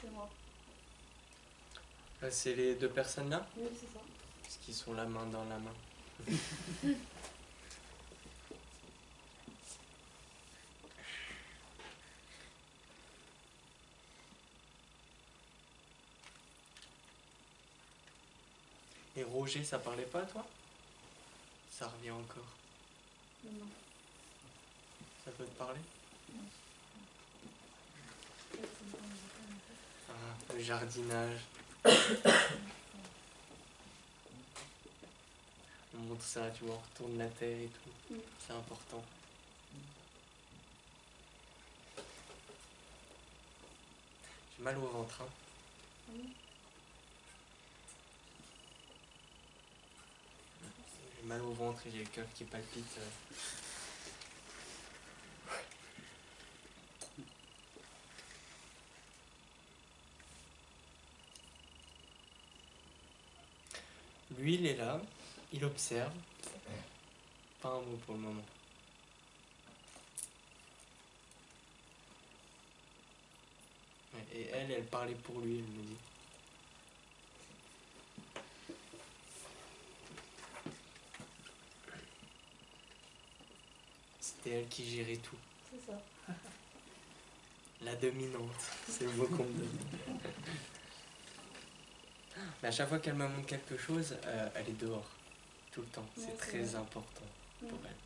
C'est moi. C'est les deux personnes là? Oui, c'est ça. Parce qu'ils sont la main dans la main. Et Roger, ça parlait pas à toi? Ça revient encore. Non. Ça peut te parler? Ah, le jardinage. On montre ça, tu vois, on retourne la terre et tout. C'est important. J'ai mal au ventre, hein. J'ai mal au ventre et j'ai le cœur qui palpite. Lui, il est là, il observe. Pas un mot pour le moment. Et elle parlait pour lui, elle me dit. C'était elle qui gérait tout. C'est ça. La dominante, c'est le mot qu'on me donne. Mais à chaque fois qu'elle me montre quelque chose, elle est dehors. Tout le temps. C'est très important pour elle.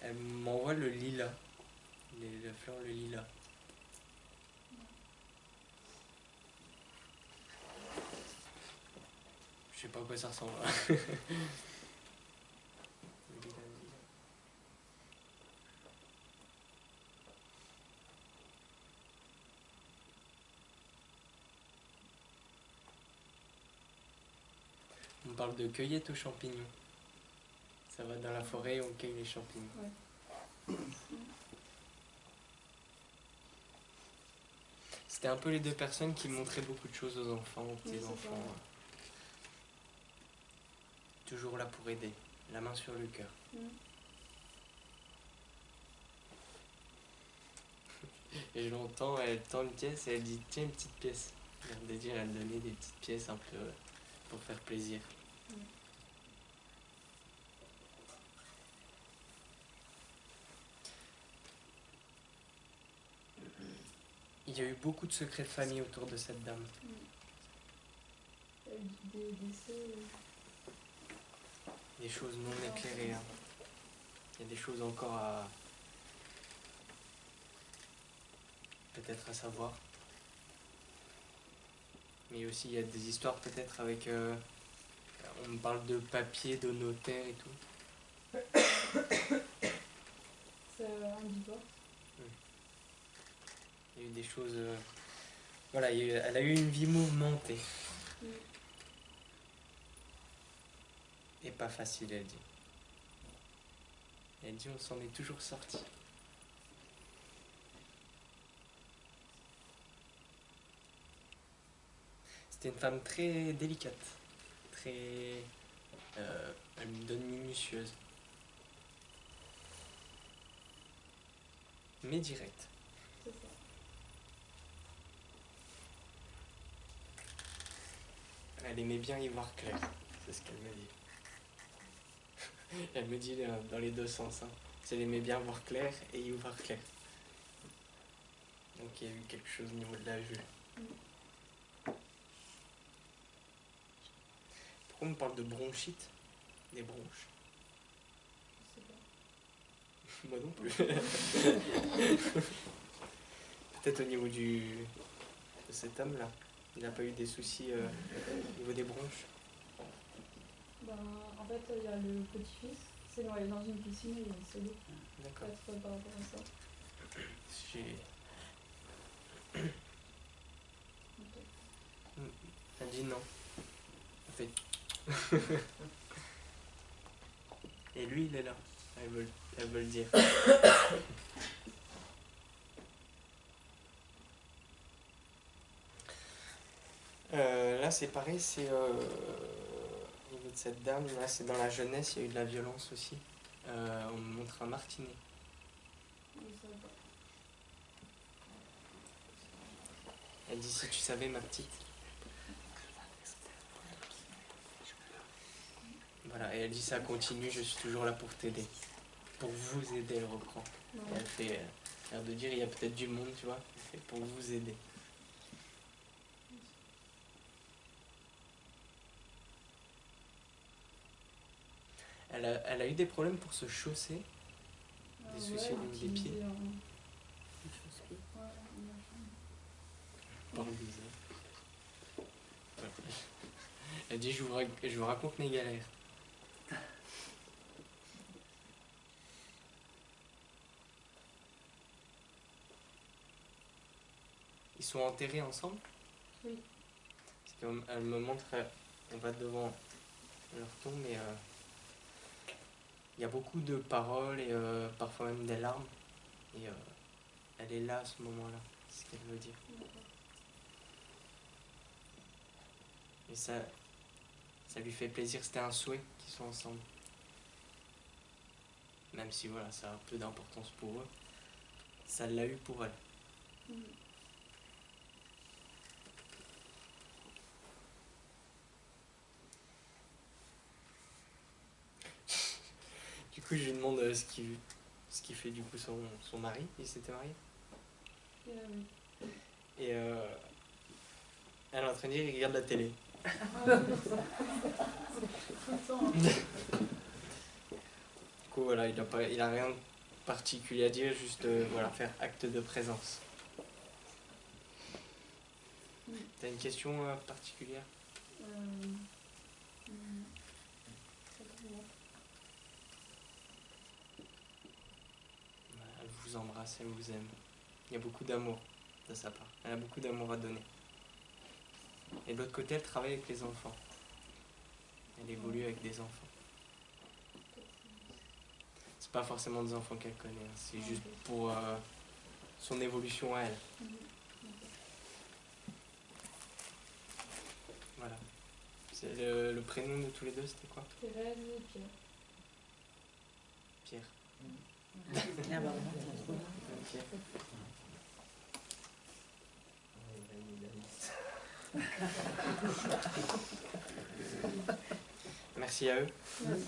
Elle m'envoie le lilas. La fleur, le lilas. Je sais pas à quoi ça ressemble. On parle de cueillette aux champignons. Ça va dans la forêt, on cueille les champignons. Ouais. C'était un peu les deux personnes qui montraient beaucoup de choses aux enfants, aux petits-enfants. Toujours là pour aider, la main sur le cœur. Et je l'entends, elle tend une pièce et elle dit tiens, une petite pièce. Regardez dire, elle donnait des petites pièces un peu pour faire plaisir. Il y a eu beaucoup de secrets de famille autour de cette dame. Il y a eu des décès. Des choses non éclairées. Hein. Il y a des choses encore à... peut-être à savoir. Mais aussi il y a des histoires peut-être avec... on me parle de papier, de notaire et tout. C'est un divorce. Il y a eu des choses... voilà, elle a eu une vie mouvementée. Et pas facile, elle dit. Elle dit on s'en est toujours sorti. C'était une femme très délicate. Très... elle me donne minutieuse. Mais directe. C'est ça. Elle aimait bien y voir clair. C'est ce qu'elle me dit. Elle me dit dans les deux sens. Hein. Elle aimait bien voir clair et y voir clair. Donc il y a eu quelque chose au niveau de la vue. Pourquoi on me parle de bronchite? Des bronches? Je sais pas. Moi non plus. Peut-être au niveau de cet homme-là. Il n'a pas eu des soucis au niveau des bronches? En fait, il y a le petit-fils qui s'est noyé dans une piscine et il s'est l'eau. D'accord. Peut-être par rapport à ça. dit non. En fait. Et lui, il est là. Elle veut le dire. Là, c'est pareil, c'est au niveau de cette dame. Là, c'est dans la jeunesse, il y a eu de la violence aussi. On me montre un martinet. Oui, ça va. Elle dit si tu savais, ma petite. Voilà, et elle dit ça continue, je suis toujours là pour t'aider. Pour vous aider, elle reprend. Non. Et elle fait l'air de dire il y a peut-être du monde, tu vois. Elle fait pour vous aider. Elle a eu des problèmes pour se chausser. Ah Des soucis au niveau des pieds. utiliser un- Des choses qui- Ouais, un machin. Par le bizarre. Elle dit je vous raconte mes galères. Ils sont enterrés ensemble. Oui. Parce qu'elle me montre, on va devant leur tombe et il y a beaucoup de paroles et parfois même des larmes. Et elle est là à ce moment-là, c'est ce qu'elle veut dire. D'accord. Et ça lui fait plaisir, c'était un souhait qu'ils soient ensemble. Même si voilà, ça a peu d'importance pour eux, ça l'a eu pour elle. Mm. Du coup, je lui demande ce qu'il fait du coup son mari, il s'était marié. Oui. Et elle est en train de dire, il regarde la télé. Tout le temps. Du coup, voilà, il a rien de particulier à dire, juste voilà, faire acte de présence. T'as une question particulière? Pas trop. Elle vous embrasse, elle vous aime. Il y a beaucoup d'amour de sa part. Elle a beaucoup d'amour à donner. Et de l'autre côté, elle travaille avec les enfants. Elle évolue avec des enfants. C'est pas forcément des enfants qu'elle connaît, hein. C'est juste pour son évolution à elle. Voilà. C'est le prénom de tous les deux, c'était quoi? Thérèse et Pierre. Pierre. Ah bah, c'est trop bien. Pierre. Merci à eux. Merci.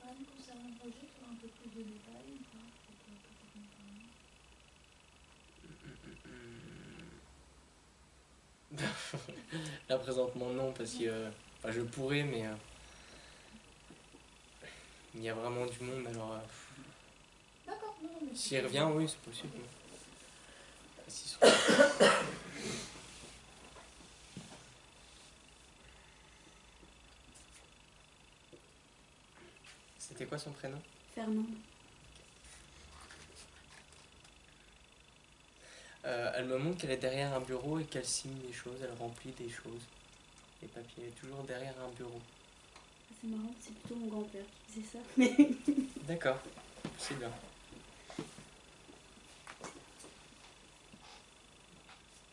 Même concernant le projet, tu as un peu plus de détails ou pas? Là présentement non parce que enfin, je pourrais mais il y a vraiment du monde alors D'accord, non, mais s'il revient oui c'est possible. S'il se- C'était quoi son prénom? Fernand. Elle me montre qu'elle est derrière un bureau et qu'elle signe des choses, elle remplit des choses. Les papiers, elle est toujours derrière un bureau. C'est marrant, c'est plutôt mon grand-père qui faisait ça. Mais D'accord, c'est bien.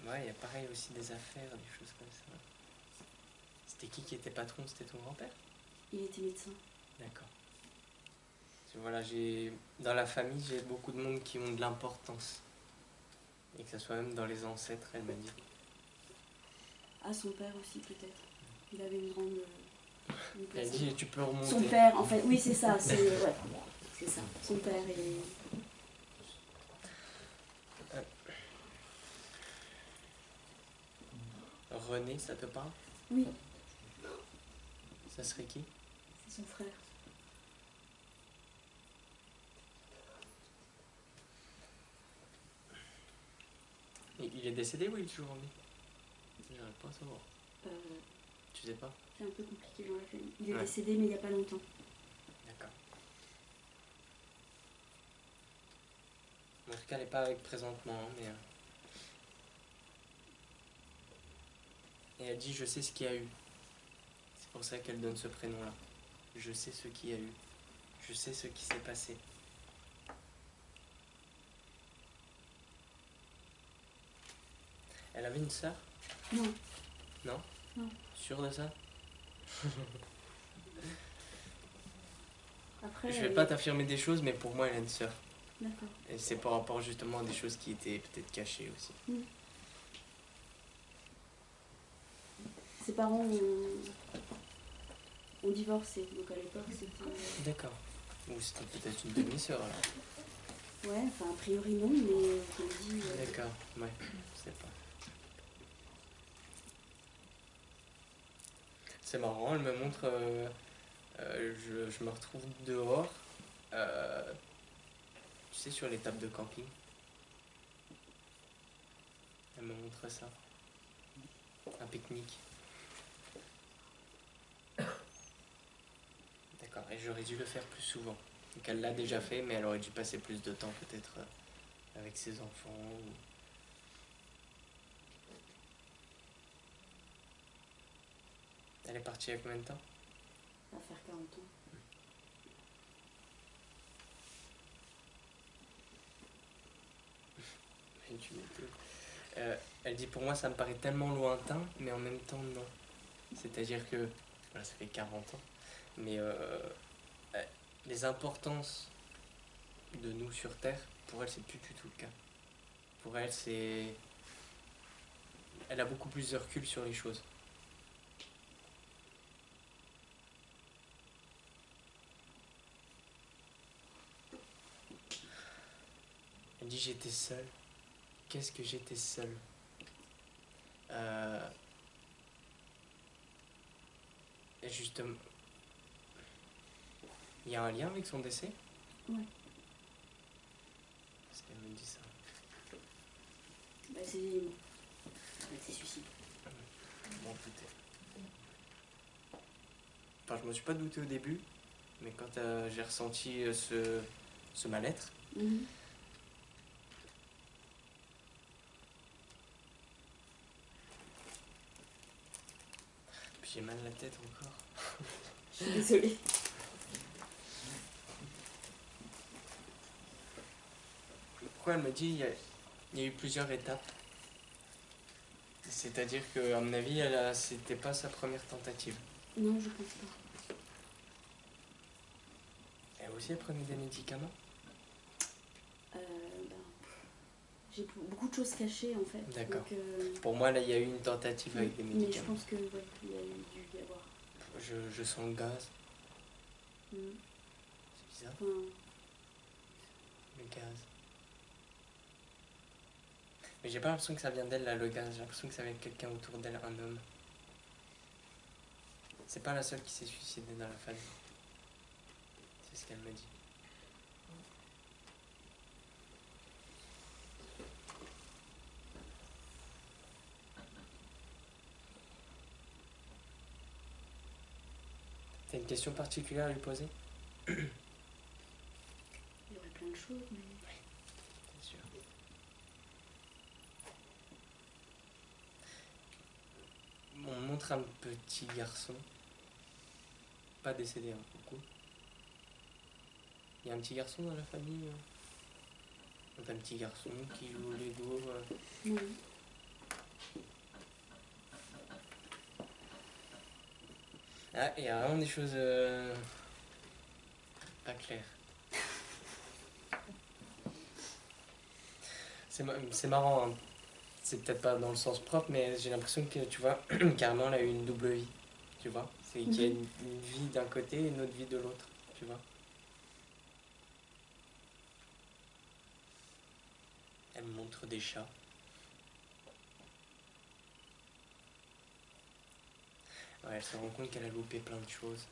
Ouais, il y a pareil aussi des affaires, des choses comme ça. C'était qui était patron? C'était ton grand-père? il était médecin. D'accord. Parce que voilà, dans la famille, j'ai beaucoup de monde qui ont de l'importance. Et que ce soit même dans les ancêtres, elle m'a dit. Ah, son père aussi, peut-être. Il avait une grande. Une Elle place. dit, tu peux remonter. Son père, en fait, oui, c'est ça. Ouais, c'est ça. Son père et. René, ça te parle? Oui, Ça serait qui? c'est son frère. il est décédé ou il est toujours en vie? J'arrive pas à savoir. Euh, Tu sais pas? c'est un peu compliqué dans la famille. Il est Ouais. décédé, mais il n'y a pas longtemps. D'accord. En tout cas, elle n'est pas avec présentement, hein, mais... Et elle dit, je sais ce qu'il y a eu. C'est pour ça qu'elle donne ce prénom-là. Je sais ce qu'il y a eu. Je sais ce qui s'est passé. Elle avait une sœur? Non. Non? Non. Sûre de ça? Après, Je vais pas t'affirmer des choses, mais pour moi, elle a une sœur. D'accord. Et c'est par rapport justement à des choses qui étaient peut-être cachées aussi. Ses parents ont divorcé, donc à l'époque c'était... D'accord. Ou c'était peut-être une demi-sœur alors. Ouais, enfin a priori non, mais je me dis... D'accord, ouais, je sais pas. C'est marrant, elle me montre, je me retrouve dehors, tu sais, sur les tables de camping. Elle me montre ça. Un pique-nique. D'accord, et j'aurais dû le faire plus souvent. Donc elle l'a déjà fait, mais elle aurait dû passer plus de temps peut-être avec ses enfants. Ou... Elle est partie il y a combien de temps? Ça va faire 40 ans. Tu m'étonnes. Elle dit pour moi ça me paraît tellement lointain, mais en même temps non. C'est-à-dire que, voilà, ça fait 40 ans, mais les importances de nous sur Terre, pour elle c'est plus du tout le cas. Pour elle c'est... Elle a beaucoup plus de recul sur les choses. Elle dit j'étais seule. Qu'est-ce que j'étais seule? Et justement, il y a un lien avec son décès? Ouais. Parce qu'elle me dit ça. Bah c'est suicide. Bon, peut-être. Enfin, je me suis pas douté au début, mais quand j'ai ressenti ce mal-être, puis j'ai mal à la tête encore. Je suis désolée. Pourquoi elle me dit il y a eu plusieurs étapes. C'est-à-dire qu'à mon avis, c'était pas sa première tentative. Non, je pense pas. Elle aussi, elle prenait des médicaments? Ben, j'ai beaucoup de choses cachées en fait. D'accord. Donc, Pour moi, là, il y a eu une tentative avec des mais médicaments. je pense que ouais, il y a dû y avoir. Je sens le gaz. Mm. C'est bizarre, Enfin, le gaz. Mais j'ai pas l'impression que ça vient d'elle, là, le gaz. J'ai l'impression que ça vient de quelqu'un autour d'elle, un homme. C'est pas la seule qui s'est suicidée dans la famille. C'est ce qu'elle me dit. T'as une question particulière à lui poser? il y aurait plein de choses, mais... Bien sûr. On montre un petit garçon. Pas décédé, hein, beaucoup. Il y a un petit garçon dans la famille. Donc un petit garçon qui joue au Lego. Non. Ah, il y a vraiment des choses pas claires. C'est marrant, hein. C'est peut-être pas dans le sens propre, mais j'ai l'impression que, tu vois, carrément, elle a eu une double vie. Tu vois? C'est qu'il y a une vie d'un côté et une autre vie de l'autre. Tu vois? Elle me montre des chats. Ouais, elle se rend compte qu'elle a loupé plein de choses.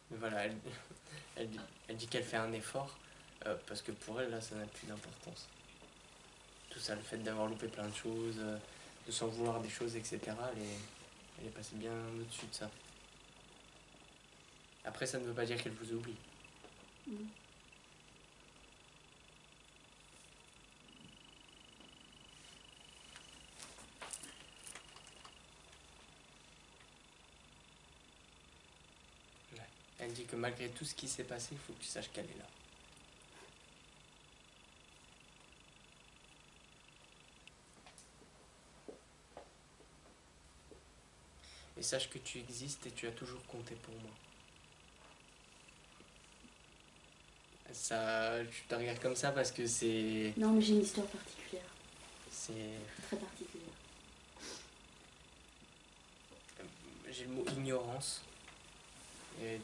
Mais voilà, elle dit qu'elle fait un effort, parce que pour elle, là, ça n'a plus d'importance. Tout ça, le fait d'avoir loupé plein de choses, de s'en vouloir des choses, etc., elle est passée bien au-dessus de ça. Après, ça ne veut pas dire qu'elle vous oublie. Mm. Elle dit que malgré tout ce qui s'est passé, il faut que tu saches qu'elle est là. Et sache que tu existes et tu as toujours compté pour moi. Ça, je te regarde comme ça parce que c'est... Non, mais j'ai une histoire particulière, c'est... très particulière. J'ai le mot ignorance. Et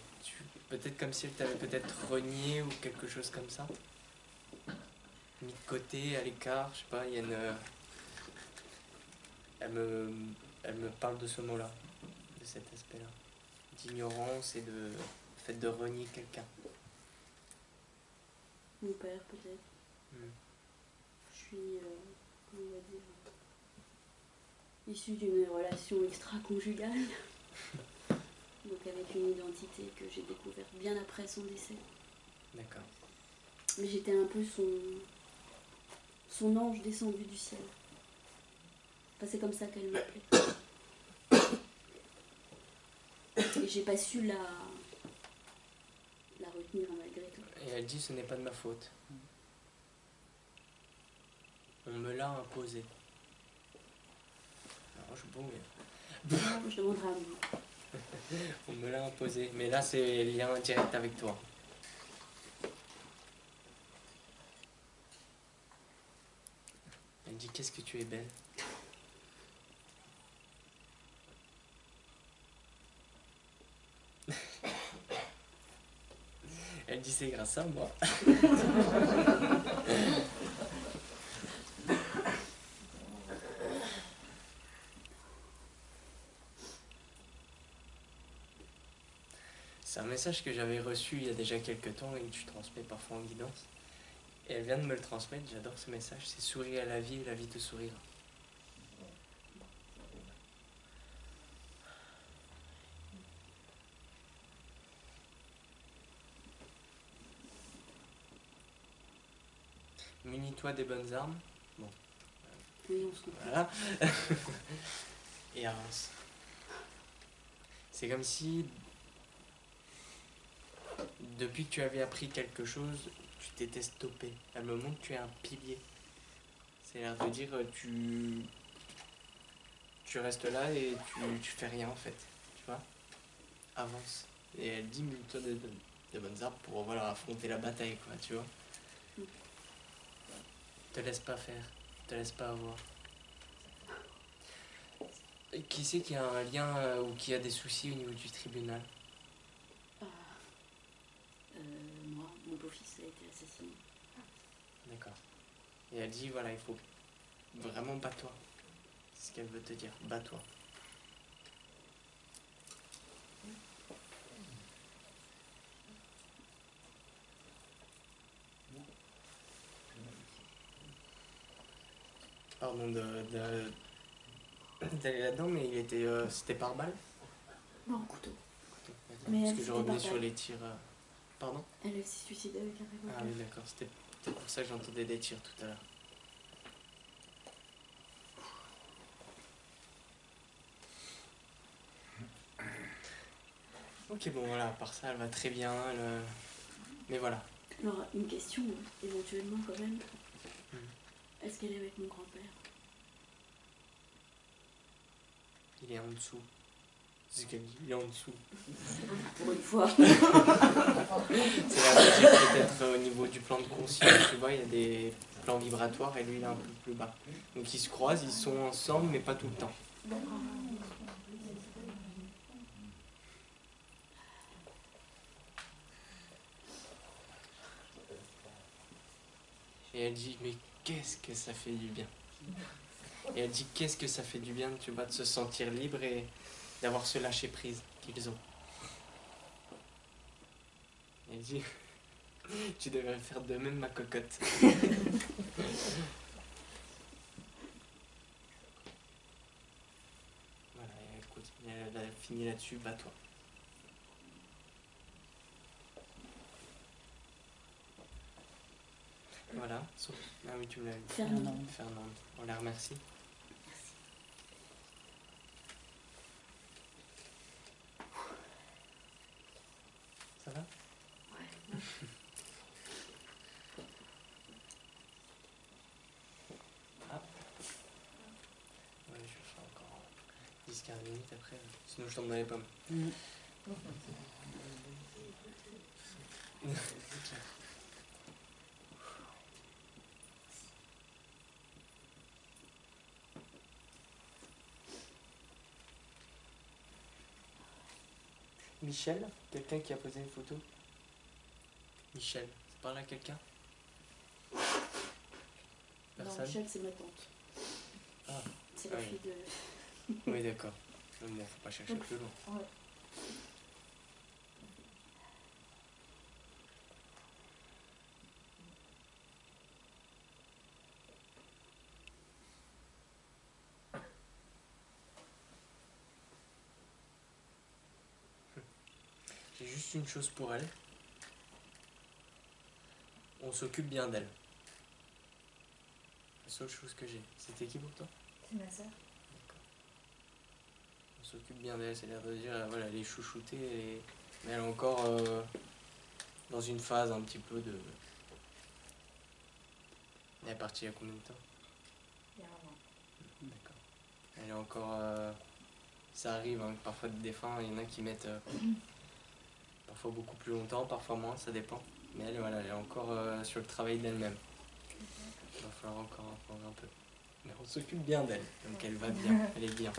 peut-être comme si elle t'avait peut-être renié ou quelque chose comme ça. Mis de côté, à l'écart, je sais pas, il y a une... Elle me parle de ce mot-là, de cet aspect-là. D'ignorance et de fait de renier quelqu'un. Mon père, peut-être. Mm. Je suis, comment on va dire, issue d'une relation extra-conjugale. Donc avec une identité que j'ai découverte bien après son décès. D'accord. Mais j'étais un peu son ange descendu du ciel. Enfin, c'est comme ça qu'elle m'appelait. Et j'ai pas su la retenir malgré tout. Et elle dit ce n'est pas de ma faute. On me l'a imposé. Alors je bon, mais... Je demanderai à moi. On me l'a imposé. Mais là c'est lien direct avec toi. Elle dit qu'est-ce que tu es belle. Elle dit c'est grâce à moi. C'est un message que j'avais reçu il y a déjà quelques temps et que je transmets parfois en guidance. Et elle vient de me le transmettre, j'adore ce message, c'est sourire à la vie et la vie te sourira. Munis-toi des bonnes armes. Bon. Oui, on se comprend. Voilà. Et avance. C'est comme si, depuis que tu avais appris quelque chose, tu t'étais stoppé. Elle me montre que tu es un pilier. C'est l'air de dire, tu restes là et tu fais rien en fait. Tu vois? Avance. Et elle dit, munis-toi des bonnes armes pour voilà, affronter la bataille, quoi, tu vois? Te laisse pas faire. Te laisse pas avoir. Qui c'est qui a un lien ou qui a des soucis au niveau du tribunal? Moi, mon beau-fils a été assassiné. D'accord. Et elle dit, voilà, il faut vraiment bats-toi. C'est ce qu'elle veut te dire, bats-toi. Pardon d'aller là-dedans, mais il était, c'était par balle? Non, couteau. Parce Mais elle, que je c'était revenais par sur balle. les tirs. Pardon? Elle s'est suicidée avec un revolver. Ah oui, d'accord. C'était peut-être pour ça que j'entendais des tirs tout à l'heure. Ok, bon voilà, à part ça, elle va très bien. Mais voilà. Alors, une question, éventuellement, quand même. Mm. Est-ce qu'elle est avec mon grand-père? Il est en dessous. C'est ce qu'elle dit, il est en dessous. Pour une fois. C'est la logique peut-être au niveau du plan de conscience, tu vois, il y a des plans vibratoires et lui il est un peu plus bas. Donc ils se croisent, ils sont ensemble mais pas tout le temps. Et elle dit mais qu'est-ce que ça fait du bien. Et elle dit qu'est-ce que ça fait du bien, tu vois, de se sentir libre et d'avoir ce lâcher prise qu'ils ont. Elle dit tu devrais faire de même, ma cocotte. Voilà, et écoute, elle a fini là-dessus, bats-toi. Voilà. Ah oui, tu me l'as dit. Fernande. Fernande. On la remercie. Merci. Ça va? Ouais. Ah. Ouais, je vais faire encore 10-15 minutes après. Sinon, je tombe dans les pommes. C'est clair. Michel, quelqu'un qui a posé une photo. Michel, c'est par là quelqu'un? Non, Personne? Michel, c'est ma tante. Ah, C'est la oui. fille de. Oui, d'accord. Mais bon, faut pas chercher plus loin. Ouais. J'ai juste une chose pour elle. On s'occupe bien d'elle. La seule chose que j'ai. C'était qui pour toi? C'est ma soeur. On s'occupe bien d'elle, c'est-à-dire de dire, voilà, elle est chouchoutée, mais elle est encore dans une phase un petit peu de... Elle est partie il y a combien de temps? Il y a un an. D'accord. Elle est encore... Ça arrive, hein, parfois des fins, il y en a qui mettent parfois beaucoup plus longtemps, parfois moins, ça dépend. Mais elle, voilà, elle est encore sur le travail d'elle-même. Il va falloir encore apprendre un peu. Mais on s'occupe bien d'elle, donc elle va bien, elle est bien.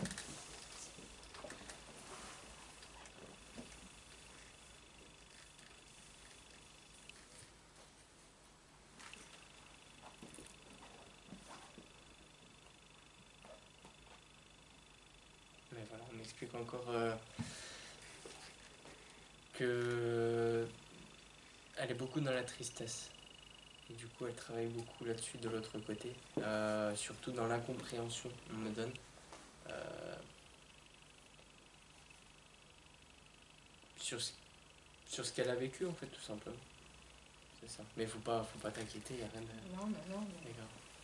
Mais voilà, on m'explique encore que elle est beaucoup dans la tristesse. Et du coup, elle travaille beaucoup là-dessus de l'autre côté, surtout dans l'incompréhension qu'on me donne. Sur ce qu'elle a vécu, en fait, tout simplement. C'est ça. Mais faut pas t'inquiéter, il n'y a rien de... Non, mais non.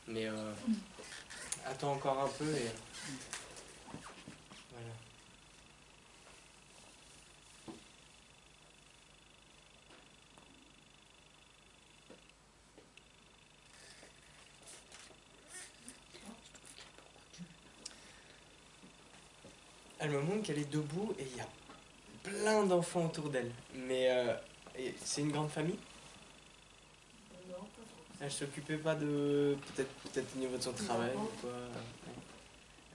Mais... D'accord. Mais attends encore un peu et... Voilà. Elle me montre qu'elle est debout et il y a plein d'enfants autour d'elle. Mais c'est une grande famille? Non, pas trop. Elle s'occupait pas de... Peut-être au niveau de son travail ou quoi. Ouais.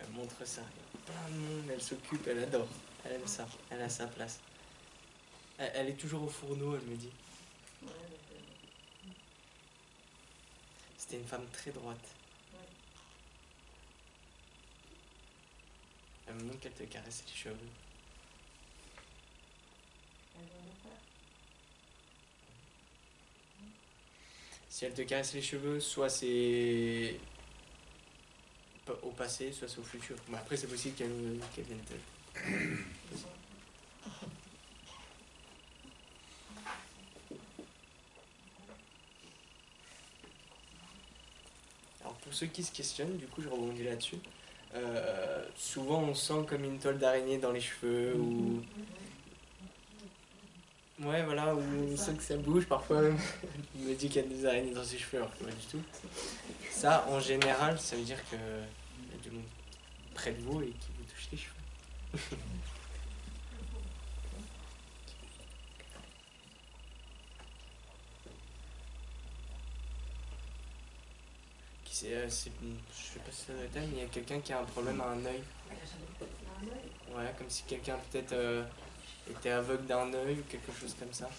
Elle montre ça. Il y a plein de monde, elle s'occupe, elle adore. Elle aime ça, elle a sa place. Elle est toujours au fourneau, elle me dit. Ouais, C'était une femme très droite. ouais. Elle me montre qu'elle te caresse les cheveux. Elle va le faire. Si elle te caresse les cheveux, soit c'est au passé, soit c'est au futur. Bon, après, c'est possible qu'elle vienne te... Alors, pour ceux qui se questionnent, du coup, je rebondis là-dessus. Souvent, on sent comme une toile d'araignée dans les cheveux ou... Ouais, voilà, ou on sent que ça bouge. Parfois même, il me dit qu'il y a des araignées dans ses cheveux, alors que pas du tout. Ça, en général, ça veut dire qu'il y a du monde près de vous et qui vous touche les cheveux. Je sais pas si ça doit être elle, mais il y a quelqu'un qui a un problème à un œil. Ouais, comme si quelqu'un peut-être était aveugle d'un œil ou quelque chose comme ça.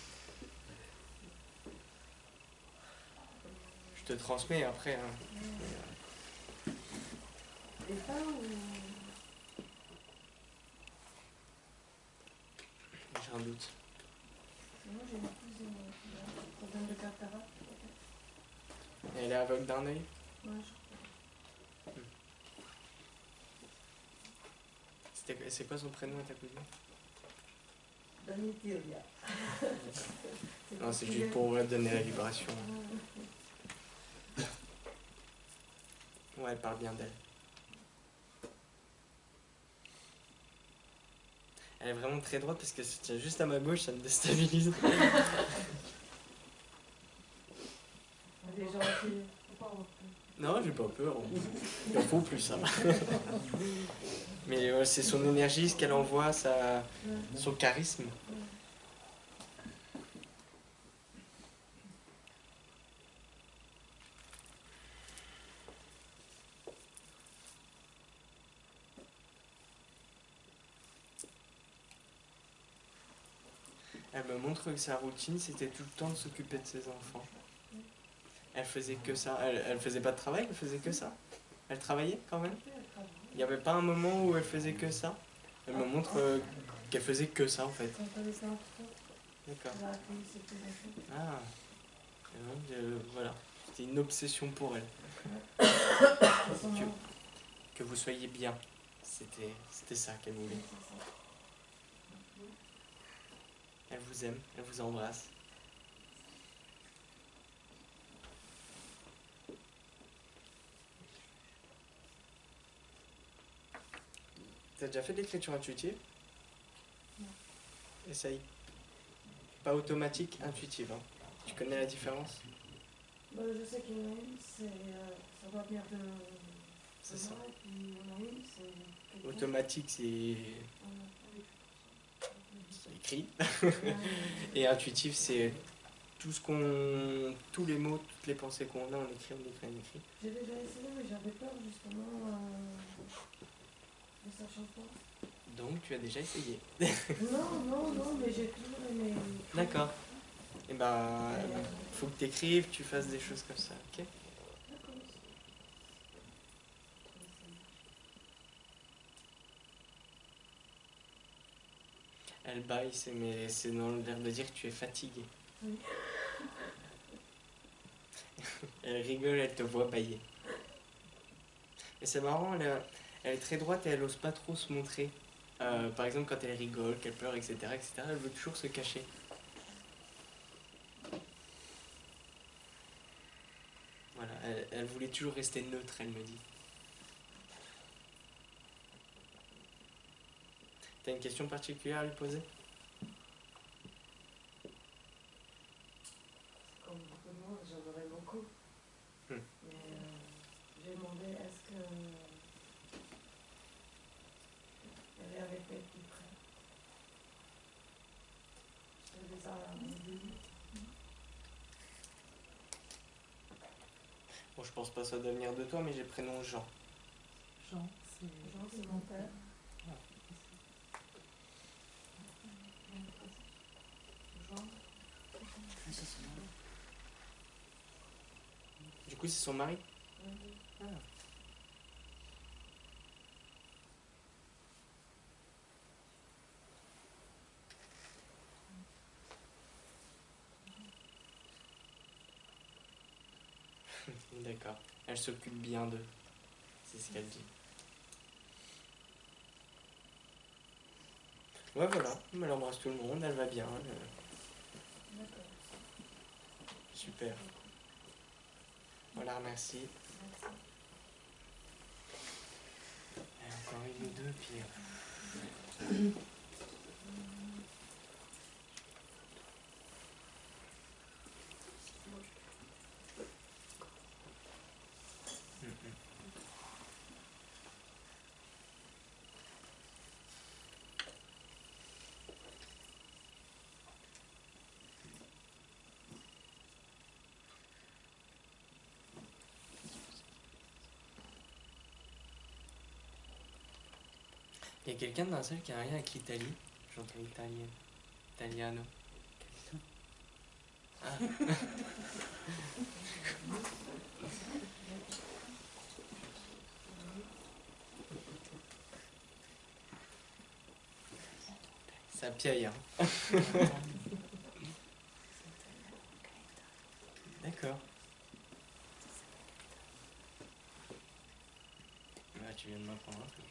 Je te transmets après. Hein. Les pas ou... J'ai un doute. Moi, j'ai une cousine qui a un problème de cataracte. Et elle est aveugle d'un œil? Ouais, C'est quoi son prénom à ta cousine? Dani Théolia. Non, c'est juste pour donner la vibration. Ouais, elle parle bien d'elle. Elle est vraiment très droite parce que si tu es juste à ma gauche, ça me déstabilise. Les gens qui... Non, j'ai pas peur. Il en faut plus, ça. Mais c'est son énergie, ce qu'elle envoie, son charisme. Elle me montre que sa routine, c'était tout le temps de s'occuper de ses enfants. Elle faisait que ça. Elle faisait pas de travail, elle faisait que ça. Elle travaillait quand même. Il n'y avait pas un moment où elle faisait que ça. Elle me montre qu'elle faisait que ça en fait. Quand elle est enfant, D'accord. elle a accueilli ses petits-enfants. Ah. Et donc, voilà. C'était une obsession pour elle. Que vous soyez bien. C'était ça qu'elle voulait. Elle vous aime, elle vous embrasse. T'as déjà fait de l'écriture intuitive? Non. Essaye. Pas automatique, intuitive. Hein. Tu connais la différence? Bah, je sais qu'il y en a une, ça va venir de... C'est ça. moi, et puis il y en a une, c'est... quelqu'un- Automatique, c'est écrit. Ouais. Et intuitif, c'est tous les mots, toutes les pensées qu'on a, on écrit. J'ai déjà essayé, mais j'avais peur justement de ça change pas. Donc, tu as déjà essayé. Non, mais j'ai toujours aimé. D'accord. Et ben, faut que tu écrives, tu fasses des choses comme ça, ok? D'accord. Elle baille, mais c'est dans l'air de dire que tu es fatigué. Oui. Elle rigole, elle te voit bailler. Et c'est marrant, elle est très droite et elle n'ose pas trop se montrer. Par exemple, quand elle rigole, qu'elle pleure, etc., elle veut toujours se cacher. Voilà, elle voulait toujours rester neutre, elle me dit. T'as une question particulière à lui poser? Comme beaucoup de monde, j'en aurais beaucoup. Mais j'ai demandé est-ce que elle est avec mes petits frères. Je faisais ça au début. Bon, je pense pas que ça doit venir de toi, mais j'ai le prénom Jean. Jean, Jean, c'est mon père. Jean. Ah, c'est son nom. Du coup, c'est son mari? Ah. D'accord. Elle s'occupe bien d'eux. C'est ce qu'elle dit. Ouais, voilà. Elle embrasse tout le monde, elle va bien. D'accord. Super. On la remercie. Merci. Et encore une ou deux, puis... Il y a quelqu'un dans la salle qui a rien avec l'Italie. J'entends italien. Italiano. Ah. Ça piaille, hein. D'accord. Bah, tu viens de m'apprendre un truc.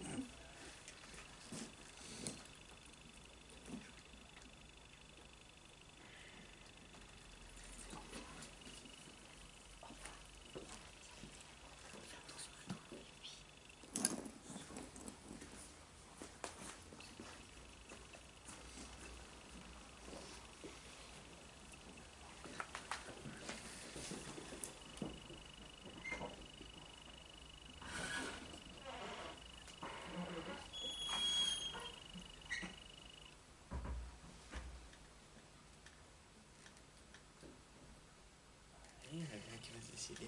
Il y en a bien qui va se décider.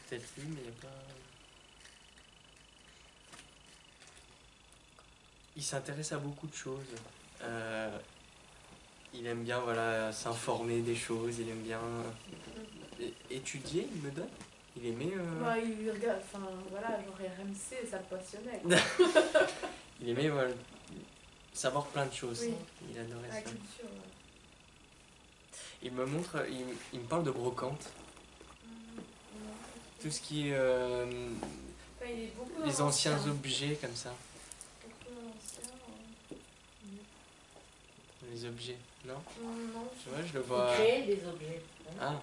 Peut-être lui, mais il n'y a pas... Il s'intéresse à beaucoup de choses. Il aime bien voilà, s'informer des choses, il aime bien étudier, il me donne. Il aimait... Bah, il regarde, enfin voilà, genre RMC, ça le passionnait. Il aimait voilà, savoir plein de choses. Oui. Il adorait La ça. culture. Il me montre, il me parle de brocante. Tout ce qui est Enfin, il est beaucoup dans les anciens l'ancien. objets comme ça. Beaucoup dans l'ancien. Les objets, non? Non, Tu vois, je le Faut vois... créer des objets. Ah.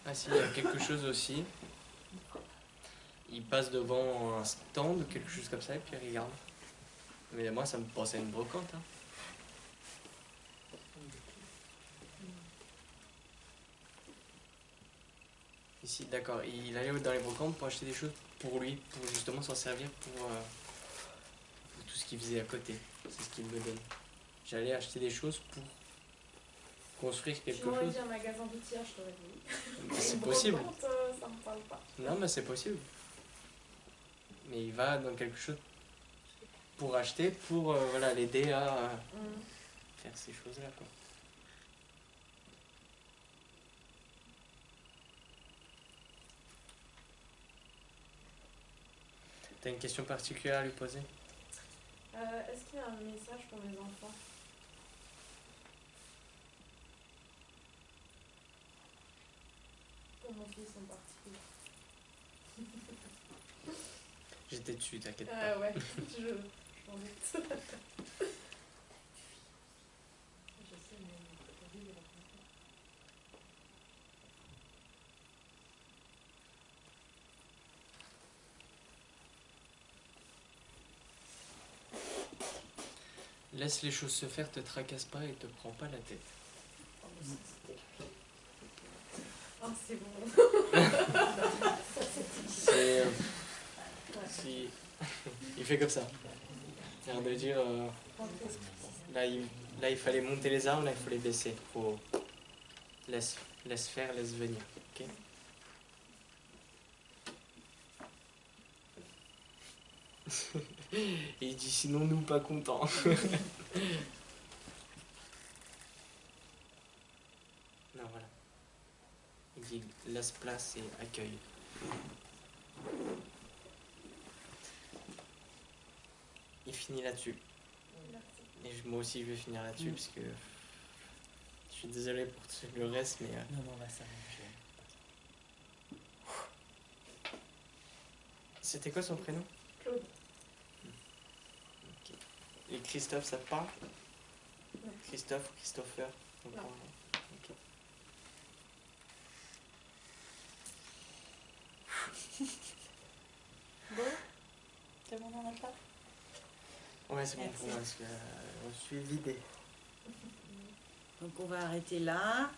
Ah si, il y a quelque chose aussi. Il passe devant un stand ou quelque chose comme ça et puis il regarde. Mais moi, ça me pensait à une brocante. Hein. Ici, d'accord. Il allait dans les brocantes pour acheter des choses pour lui, pour justement s'en servir pour tout ce qu'il faisait à côté. C'est ce qu'il me donne. J'allais acheter des choses pour construire quelque je m'aurais chose. dit un magasin d'outillage, je t'aurais dit. C'est Une possible. brocante, ça me parle pas. Non, mais c'est possible. Mais il va dans quelque chose pour acheter, pour voilà, l'aider à faire ces choses-là. Quoi. T'as une question particulière à lui poser? Est-ce qu'il y a un message pour mes enfants? Pour mon fils en particulier. J'étais dessus, t'inquiète pas. Ouais, je m'en doute. Je sais, mais t'as vu, il a compris. Laisse les choses se faire, te tracasse pas et te prends pas la tête. Oh, c'est bon. C'est... si... il fait comme ça. Il a l'air de dire... là, il fallait monter les armes, là il faut les baisser. Faut... Laisse faire, laisse venir. Ok. Et il dit sinon nous pas contents. Non, voilà. Il dit laisse place et accueille. Il finit là-dessus. Et moi aussi je vais finir là-dessus parce que je suis désolé pour tout le reste, mais Non, non, on va s'arranger. c'était quoi son prénom? Claude. Ok. Et Christophe, ça te parle? Non. Christophe ou Christopher? Non. Ok. Bon, tout le monde en a pas? Ouais, c'est bon Merci. pour moi, parce que je suis vidé. Donc on va arrêter là.